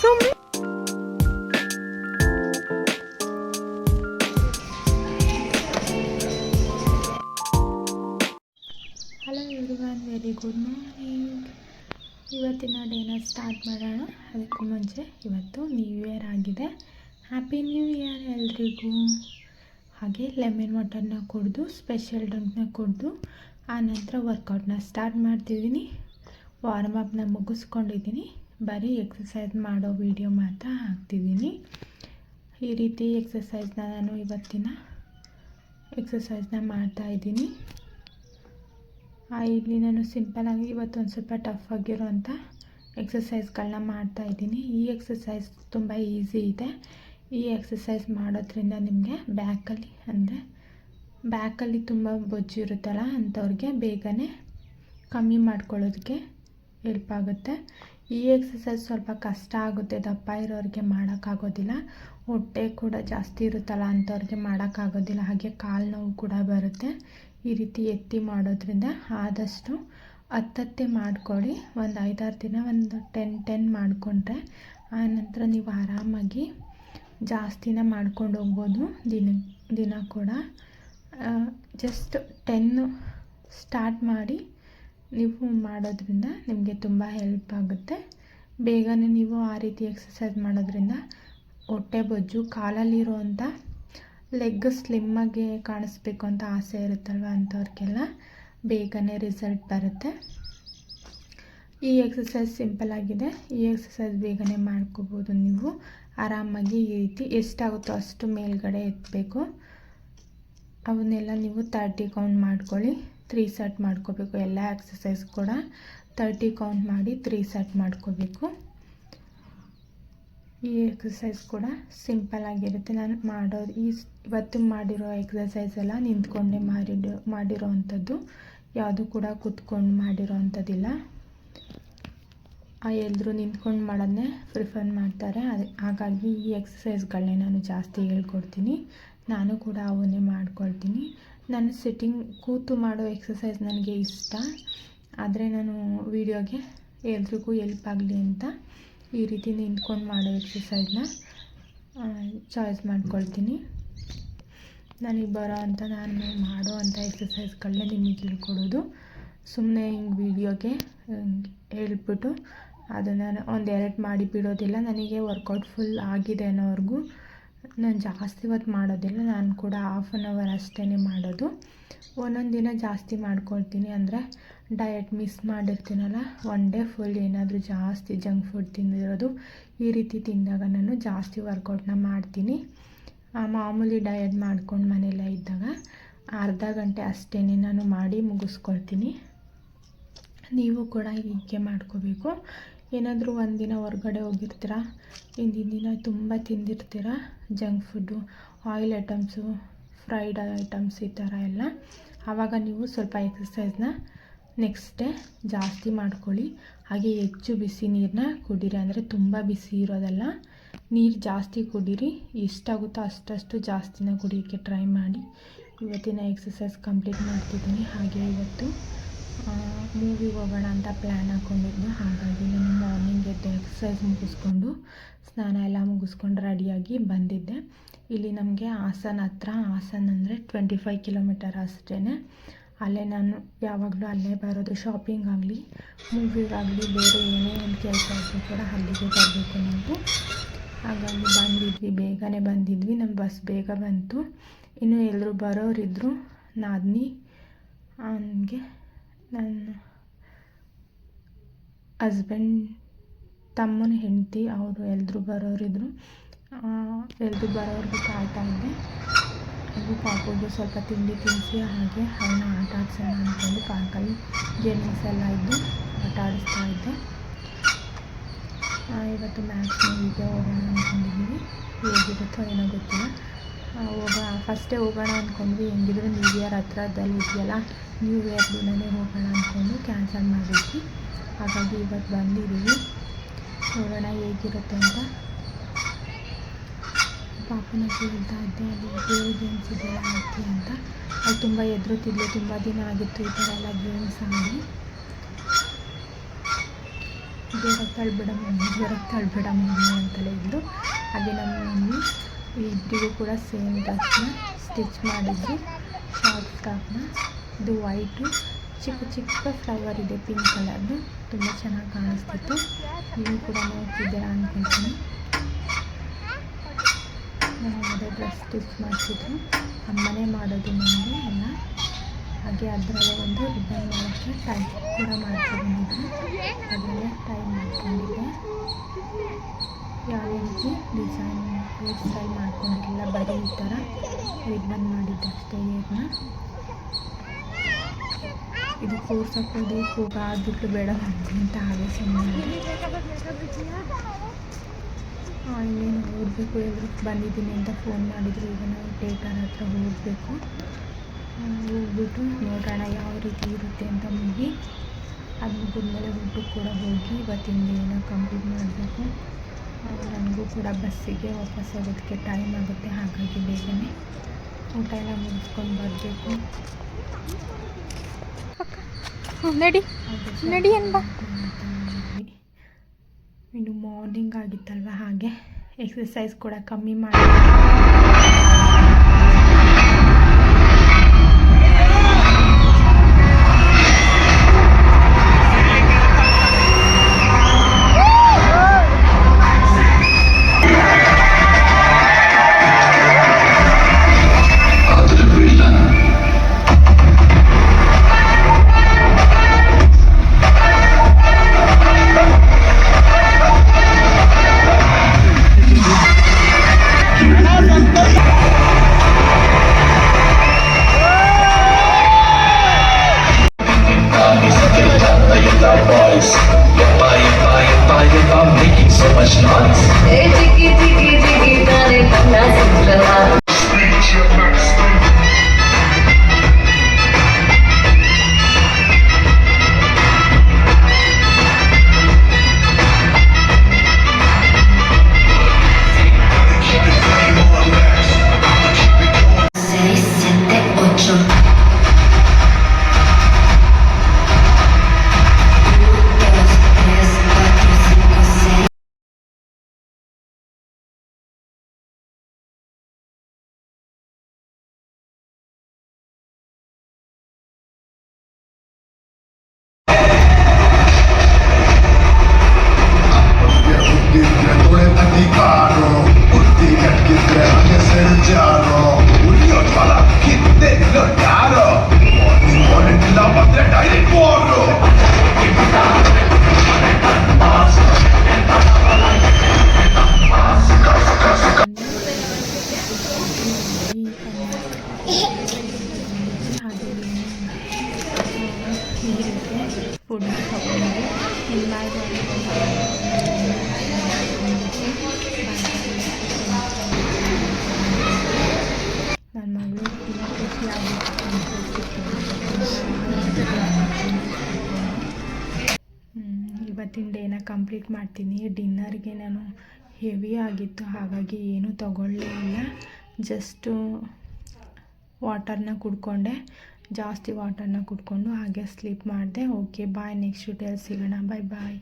ಸುಮ್ಮನೆ hello everyone, very good morning. ಇವತ್ತಿನ ಡೇನ start ಮಾಡೋಣ. ಅದಕ್ಕೂ ಮುಂಚೆ ಇವತ್ತು ನ್ಯೂ ಇಯರ್ ಆಗಿದೆ. ಹ್ಯಾಪಿ ನ್ಯೂ ಇಯರ್ ಎಲ್ರಿಗೂ. ಹಾಗೆ ಲೆಮನ್ ವಾಟರ್ನ ಕುಡಿದು ಸ್ಪೆಷಲ್ ಡ್ರಿಂಕ್ನ ಕುಡಿದು ಆನಂತರ ವರ್ಕೌಟ್ನ ಸ್ಟಾರ್ಟ್ ಮಾಡ್ತಿದ್ದೀನಿ. ವಾರ್ಮ್ ಅಪ್ನ ಮುಗಿಸ್ಕೊಂಡಿದ್ದೀನಿ. ಬರೀ ಎಕ್ಸಸೈಸ್ ಮಾಡೋ ವಿಡಿಯೋ ಮಾತ್ರ ಹಾಕ್ತಿದ್ದೀನಿ. ಈ ರೀತಿ ಎಕ್ಸಸೈಸ್ನ ನಾನು ಇವತ್ತಿನ ಎಕ್ಸಸೈಸ್ನ ಮಾಡ್ತಾಯಿದ್ದೀನಿ. ಇಲ್ಲಿ ನಾನು ಸಿಂಪಲಾಗಿ ಇವತ್ತೊಂದು ಸ್ವಲ್ಪ ಟಫ್ ಆಗಿರೋಂಥ ಎಕ್ಸಸೈಸ್ಗಳನ್ನ ಮಾಡ್ತಾಯಿದ್ದೀನಿ. ಈ ಎಕ್ಸಸೈಸ್ ತುಂಬ ಈಸಿ ಇದೆ. ಈ ಎಕ್ಸಸೈಸ್ ಮಾಡೋದ್ರಿಂದ ನಿಮಗೆ ಬ್ಯಾಕಲ್ಲಿ ತುಂಬ ಬೊಜ್ಜು ಇರುತ್ತಲ್ಲ ಅಂಥವ್ರಿಗೆ ಬೇಗನೆ ಕಮ್ಮಿ ಮಾಡ್ಕೊಳ್ಳೋದಕ್ಕೆ ಹೆಲ್ಪ್ ಆಗುತ್ತೆ. ಈ ಎಕ್ಸಸೈಸ್ ಸ್ವಲ್ಪ ಕಷ್ಟ ಆಗುತ್ತೆ, ದಪ್ಪ ಇರೋರಿಗೆ ಮಾಡೋಕ್ಕಾಗೋದಿಲ್ಲ. ಹೊಟ್ಟೆ ಕೂಡ ಜಾಸ್ತಿ ಇರುತ್ತಲ್ಲ ಅಂಥವ್ರಿಗೆ ಮಾಡೋಕ್ಕಾಗೋದಿಲ್ಲ. ಹಾಗೆ ಕಾಲು ನೋವು ಕೂಡ ಬರುತ್ತೆ. ಈ ರೀತಿ ಎತ್ತಿ ಮಾಡೋದ್ರಿಂದ ಆದಷ್ಟು ಹತ್ತತ್ತೆ ಮಾಡ್ಕೊಳ್ಳಿ. ಒಂದು 5-6 ದಿನ ಒಂದು 10 ಮಾಡಿಕೊಂಡ್ರೆ ಆನಂತರ ನೀವು ಆರಾಮಾಗಿ ಜಾಸ್ತಿನ ಮಾಡ್ಕೊಂಡು ಹೋಗ್ಬೋದು. ದಿನ ಕೂಡ ಜಸ್ಟ್ 10 ಸ್ಟಾರ್ಟ್ ಮಾಡಿ ನೀವು ಮಾಡೋದ್ರಿಂದ ನಿಮಗೆ ತುಂಬ ಹೆಲ್ಪ್ ಆಗುತ್ತೆ. ಬೇಗನೆ ನೀವು ಆ ರೀತಿ ಎಕ್ಸಸೈಸ್ ಮಾಡೋದ್ರಿಂದ ಹೊಟ್ಟೆ ಬೊಜ್ಜು, ಕಾಲಲ್ಲಿರುವಂಥ ಲೆಗ್ ಸ್ಲಿಮ್ಮಾಗಿ ಕಾಣಿಸ್ಬೇಕು ಅಂತ ಆಸೆ ಇರುತ್ತಲ್ವ ಅಂಥವ್ರಿಗೆಲ್ಲ ಬೇಗನೆ ರಿಸಲ್ಟ್ ಬರುತ್ತೆ. ಈ ಎಕ್ಸಸೈಸ್ ಸಿಂಪಲ್ ಆಗಿದೆ. ಈ ಎಕ್ಸಸೈಸ್ ಬೇಗನೆ ಮಾಡ್ಕೋಬೋದು ನೀವು ಆರಾಮಾಗಿ. ಈ ರೀತಿ ಎಷ್ಟಾಗುತ್ತೋ ಅಷ್ಟು ಮೇಲ್ಗಡೆ ಎತ್ತಬೇಕು. ಅವನ್ನೆಲ್ಲ ನೀವು 30 ಕೌಂಟ್ ಮಾಡ್ಕೊಳ್ಳಿ. 3 ಸೆಟ್ ಮಾಡ್ಕೋಬೇಕು. ಎಲ್ಲ ಎಕ್ಸಸೈಸ್ ಕೂಡ 30 ಕೌಂಟ್ ಮಾಡಿ 3 ಸೆಟ್ ಮಾಡ್ಕೋಬೇಕು. ಈ ಎಕ್ಸಸೈಸ್ ಕೂಡ ಸಿಂಪಲ್ ಆಗಿರುತ್ತೆ. ನಾನು ಇವತ್ತು ಮಾಡಿರೋ ಎಕ್ಸಸೈಸ್ ಎಲ್ಲ ನಿಂತ್ಕೊಂಡೆ ಮಾಡಿರೋ ಅಂಥದ್ದು, ಯಾವುದು ಕೂಡ ಕೂತ್ಕೊಂಡು ಮಾಡಿರೋ ಅಂಥದ್ದಿಲ್ಲ. ಎಲ್ಲರೂ ನಿಂತ್ಕೊಂಡು ಮಾಡೋದನ್ನೇ ಪ್ರಿಫರ್ ಮಾಡ್ತಾರೆ. ಹಾಗಾಗಿ ಈ ಎಕ್ಸಸೈಸ್ಗಳನ್ನೇ ನಾನು ಜಾಸ್ತಿ ಹೇಳ್ಕೊಡ್ತೀನಿ. ನಾನು ಕೂಡ ಅವನ್ನೇ ಮಾಡ್ಕೊಳ್ತೀನಿ. ನಾನು ಸಿಟ್ಟಿಂಗ್ ಕೂತು ಮಾಡೋ ಎಕ್ಸಸೈಸ್ ನನಗೆ ಇಷ್ಟ, ಆದರೆ ನಾನು ವಿಡಿಯೋಗೆ ಎಲ್ರಿಗೂ ಹೆಲ್ಪ್ ಆಗಲಿ ಅಂತ ಈ ರೀತಿ ನಿಂತ್ಕೊಂಡು ಮಾಡೋ ಎಕ್ಸಸೈಸ್ನ ಚಾಯ್ಸ್ ಮಾಡ್ಕೊಳ್ತೀನಿ. ನನಗೆ ನಾನು ಮಾಡೋ ಅಂಥ ಎಕ್ಸಸೈಸ್ಗಳನ್ನ ನಿಮಗೆ ಹೇಳ್ಕೊಡೋದು. ಸುಮ್ಮನೆ ಹಿಂಗೆ ವಿಡಿಯೋಗೆ ಹೇಳ್ಬಿಟ್ಟು ಅದನ್ನು 1-2 ಮಾಡಿ ಬಿಡೋದಿಲ್ಲ. ನನಗೆ ವರ್ಕೌಟ್ ಫುಲ್ ಆಗಿದೆ ಅನ್ನೋವರೆಗೂ ನಾನು ಜಾಸ್ತಿ ಹೊತ್ತು ಮಾಡೋದಿಲ್ಲ. ನಾನು ಕೂಡ 1/2 ಅವರ್ ಅಷ್ಟೇ ಮಾಡೋದು. ಒಂದೊಂದು ದಿನ ಜಾಸ್ತಿ ಮಾಡ್ಕೊಳ್ತೀನಿ. ಅಂದರೆ ಡಯಟ್ ಮಿಸ್ ಮಾಡಿರ್ತೀನಲ್ಲ, 1 ಡೇ ಫುಲ್ ಏನಾದರೂ ಜಾಸ್ತಿ ಜಂಕ್ ಫುಡ್ ತಿಂದಿರೋದು, ಈ ರೀತಿ ತಿಂದಾಗ ನಾನು ಜಾಸ್ತಿ ವರ್ಕೌಟ್ನ ಮಾಡ್ತೀನಿ. ಮಾಮೂಲಿ ಡಯಟ್ ಮಾಡ್ಕೊಂಡು ಮನೆಯಲ್ಲೇ ಇದ್ದಾಗ ಅರ್ಧ ಗಂಟೆ ಅಷ್ಟೇ ನಾನು ಮಾಡಿ ಮುಗಿಸ್ಕೊಳ್ತೀನಿ. ನೀವು ಕೂಡ ಹೀಗೆ ಮಾಡ್ಕೋಬೇಕು. ಏನಾದರೂ ಒಂದಿನ ಹೊರಗಡೆ ಹೋಗಿರ್ತೀರ, ಹಿಂದಿನ ದಿನ ತುಂಬ ತಿಂದಿರ್ತೀರ junk food, oil items, fried items ಈ ಥರ ಎಲ್ಲ. ಆವಾಗ ನೀವು ಸ್ವಲ್ಪ ಎಕ್ಸಸೈಸ್ನ ನೆಕ್ಸ್ಟ್ ಡೇ ಜಾಸ್ತಿ ಮಾಡ್ಕೊಳ್ಳಿ. ಹಾಗೆ ಹೆಚ್ಚು ಬಿಸಿ ನೀರನ್ನ ಕುಡೀರಿ. ಅಂದರೆ ತುಂಬ ಬಿಸಿ ಇರೋದಲ್ಲ, ನೀರು ಜಾಸ್ತಿ ಕುಡೀರಿ. ಎಷ್ಟಾಗುತ್ತೋ ಅಷ್ಟು ಜಾಸ್ತಿನ ಕುಡಿಯೋಕ್ಕೆ ಟ್ರೈ ಮಾಡಿ. ಇವತ್ತಿನ ಎಕ್ಸಸೈಸ್ ಕಂಪ್ಲೀಟ್ ಮಾಡ್ತಿದ್ದೀನಿ. ಹಾಗೆ ಇವತ್ತು ಮೂವಿಗೆ ಹೋಗೋಣ ಅಂತ ಪ್ಲ್ಯಾನ್ ಹಾಕ್ಕೊಂಡಿದ್ದು. ಹಾಗಾಗಿ ನಾನು ಮಾರ್ನಿಂಗ್ ಎದ್ದು ಎಕ್ಸಸೈಸ್ ಮುಗಿಸ್ಕೊಂಡು ಸ್ನಾನ ಎಲ್ಲ ಮುಗಿಸ್ಕೊಂಡು ರೆಡಿಯಾಗಿ ಬಂದಿದ್ದೆ. ಇಲ್ಲಿ ನಮಗೆ ಹಾಸನ ಹತ್ರ, ಹಾಸನ ಅಂದರೆ 25 ಕಿಲೋಮೀಟರ್ ಅಷ್ಟೇ. ಅಲ್ಲೇ ನಾನು ಯಾವಾಗಲೂ ಅಲ್ಲೇ ಬರೋದು. ಶಾಪಿಂಗ್ ಆಗಲಿ, ಮೂವಿಗಾಗಲಿ, ಬೇರೆ ಏನೇ ಒಂದು ಕೆಲಸ ಆದರೂ ಕೂಡ ಅಲ್ಲಿಗೆ ಬರಬೇಕು ನಾವು. ಹಾಗಾಗಿ ಬೇಗನೆ ಬಂದಿದ್ವಿ. ನಮ್ಮ ಬಸ್ ಬೇಗ ಬಂತು. ಇನ್ನೂ ಎಲ್ಲರೂ ಬರೋರಿದ್ದರು. ನಾದಿನಿ, ನನಗೆ ನನ್ನ ಹಸ್ಬೆಂಡ್, ತಮ್ಮನ ಹೆಂಡತಿ, ಅವರು ಎಲ್ಲರೂ ಬರೋರಿದ್ದರು. ಎಲ್ಲರೂ ಬರೋರಿಗೆ ಕಾಯ್ತಾ ಇದ್ದೆ. ಹಾಗೂ ಪಾಪುಗೆ ಸ್ವಲ್ಪ ತಿಂಡಿ ತಿನ್ನಿಸಿ ಹಾಗೆ ಅವನ್ನ ಆಟ ಆಡ್ಸೋಣ ಅಂದ್ಕೊಂಡು ಪಾರ್ಕಲ್ಲಿ ಗೇಮ್ಸ್ ಎಲ್ಲ ಇದ್ದು ಆಟ ಆಡಿಸ್ತಾ ಇದ್ದೆ. ಇವತ್ತು ಮ್ಯಾಕ್ಸ್ ಮೂವಿಗೆ ಹೋಗೋಣ ಅಂದ್ಕೊಂಡಿದ್ದೀವಿ. ಹೇಗಿರುತ್ತೋ ಏನೋ ಗೊತ್ತಿಲ್ಲ. ಫಸ್ಟೇ ಹೋಗೋಣ ಅಂದ್ಕೊಂಡ್ವಿ. ಹೆಂಗಿದ್ರು ನ್ಯೂ ಇಯರ್ ಹತ್ರದಲ್ಲಿ ಇದೆಯಲ್ಲ, ನ್ಯೂ ಇಯರ್ ದಿನವೇ ಹೋಗೋಣ ಅಂದ್ಕೊಂಡು ಕ್ಯಾನ್ಸಲ್ ಮಾಡಿದ್ವಿ. ಹಾಗಾಗಿ ಇವತ್ತು ಬಂದಿದ್ದೀವಿ. ನೋಡೋಣ ಹೇಗಿರುತ್ತೆ ಅಂತ. ಪಾಪನ ಕೇಳ್ತಾ ಇದ್ದೆ, ಅಲ್ಲಿ ಗೇಮ್ಸ್ ಇದೆಲ್ಲ ಆಡ್ತಿ ಅಂತ. ಅದು ತುಂಬ ಎದುರುತ್ತಿದ್ಲು. ತುಂಬ ದಿನ ಆಗಿತ್ತು ಈ ಥರ ಎಲ್ಲ ಗೇಮ್ಸ್ ಆಡಿ. ಜ್ವರಕ್ಕೆ ಮಮ್ಮಿ ಅಂತಲೇ ಇದ್ದು. ಹಾಗೆ ನಮ್ಮ ಮಮ್ಮಿ ಇಬ್ಬರಿಗೂ ಕೂಡ ಸೇಮ್ ಡ್ರೆಸ್ನ ಸ್ಟಿಚ್ ಮಾಡಿದ್ರು, ಶಾರ್ಟ್ ಫ್ರಾಕ್ನ. ಇದು ವೈಟು ಚಿಕ್ಕ ಚಿಕ್ಕ ಫ್ಲವರ್ ಇದೆ, ಪಿಂಕ್ ಕಲರ್ದು, ತುಂಬ ಚೆನ್ನಾಗಿ ಕಾಣಿಸ್ತಿತ್ತು. ನೀವು ಕೂಡ ನೋಡ್ತಿದ್ದೀರಾ ಅಂದ್ಕೊಳ್ತೀನಿ. ನಾನು ಅದೇ ಡ್ರೆಸ್ ಸ್ಟಿಚ್ ಮಾಡಿಸಿದ್ರು, ಅಮ್ಮನೇ ಮಾಡೋದು ನನಗೆ ಎಲ್ಲ. ಹಾಗೆ ಅದರಲ್ಲೇ ಒಂದು ರಿಬ್ಬನ್ ಮಾಡೋಕ್ಕೆ ಟೈ ಕೂಡ ಮಾಡ್ಕೊಂಡಿದ್ದೆ, ಅದರಲ್ಲೇ ಟೈ ಮಾಡ್ಕೊಂಡಿದ್ದೆ. ಯಾವುದೇ ರೀತಿ ಡಿಸೈನ್ ಹೇರ್ ಸ್ಟೈಲ್ ಮಾಡ್ಕೊಂಡಿರಲಿಲ್ಲ, ಬರೀ ಈ ಥರ ರಿಬ್ಬನ್ ಮಾಡಿದ್ದಷ್ಟೇ ಹೇರ್ನ. ಇದು ಕೂರ್ಸೋಕ್ಕೋದು ಕೂಗಾಡ್ಬಿಟ್ಟು ಬೇಡ ಅಂತ ಹಾಗೆ ಸುಮ್ಮನೆ ಇನ್ನೇನು ಹೋಗಬೇಕು, ಎಲ್ಲರೂ ಬಂದಿದ್ದೀನಿ ಅಂತ ಫೋನ್ ಮಾಡಿದರು. ಈಗ ನಾವು ಥಿಯೇಟರ್ ಹತ್ರ ಹೋಗಬೇಕು, ಹೋಗ್ಬಿಟ್ಟು ನೋಡೋಣ ಯಾವ ರೀತಿ ಇರುತ್ತೆ ಅಂತ ಮೂವಿ. ಅದು ಮುಗಿದ್ಮೇಲೆ ಊಟಕ್ಕೆ ಕೂಡ ಹೋಗಿ ಇವತ್ತಿನ ದಿನ ಕಂಪ್ಲೀಟ್ ಮಾಡಬೇಕು. ನನಗೂ ಕೂಡ ಬಸ್ಸಿಗೆ ವಾಪಸ್ ಹೋಗೋದಕ್ಕೆ ಟೈಮ್ ಆಗುತ್ತೆ, ಹಾಗಾಗಿ ಬೇಗನೆ ಊಟ ಎಲ್ಲ ಮುಗಿಸ್ಕೊಂಡು ಬರಬೇಕು. ನಡಿ ಅನ್ಬಾ. ಇನ್ನು ಮಾರ್ನಿಂಗ್ ಆಗಿತ್ತಲ್ವ, ಹಾಗೆ ಎಕ್ಸಸೈಸ್ ಕೂಡ ಕಮ್ಮಿ ಮಾಡಿ I'm making so much noise. Hey, jiggy, jiggy, jiggy, darling, speak your master. Food ತಗೊಂಡು ನನ್ನ ಮಗಳು ಇವತ್ತಿನ ಡೇನ ಕಂಪ್ಲೀಟ್ ಮಾಡ್ತೀನಿ. ಡಿನ್ನರ್ಗೆ ನಾನು ಹೆವಿ ಆಗಿತ್ತು, ಹಾಗಾಗಿ ಏನೂ ತಗೊಳ್ಳಲಿಲ್ಲ. ಜಸ್ಟು ವಾಟರ್ನ ಕುಡ್ಕೊಂಡೆ, ಜಾಸ್ತಿ ವಾಟರ್ನ ಕುಡ್ಕೊಂಡು ಹಾಗೆ ಸ್ಲೀಪ್ ಮಾಡಿದೆ. ಓಕೆ ಬಾಯ್, ನೆಕ್ಸ್ಟ್ ಡೇಲಿ ಸಿಗೋಣ. ಬಾಯ್ ಬಾಯ್.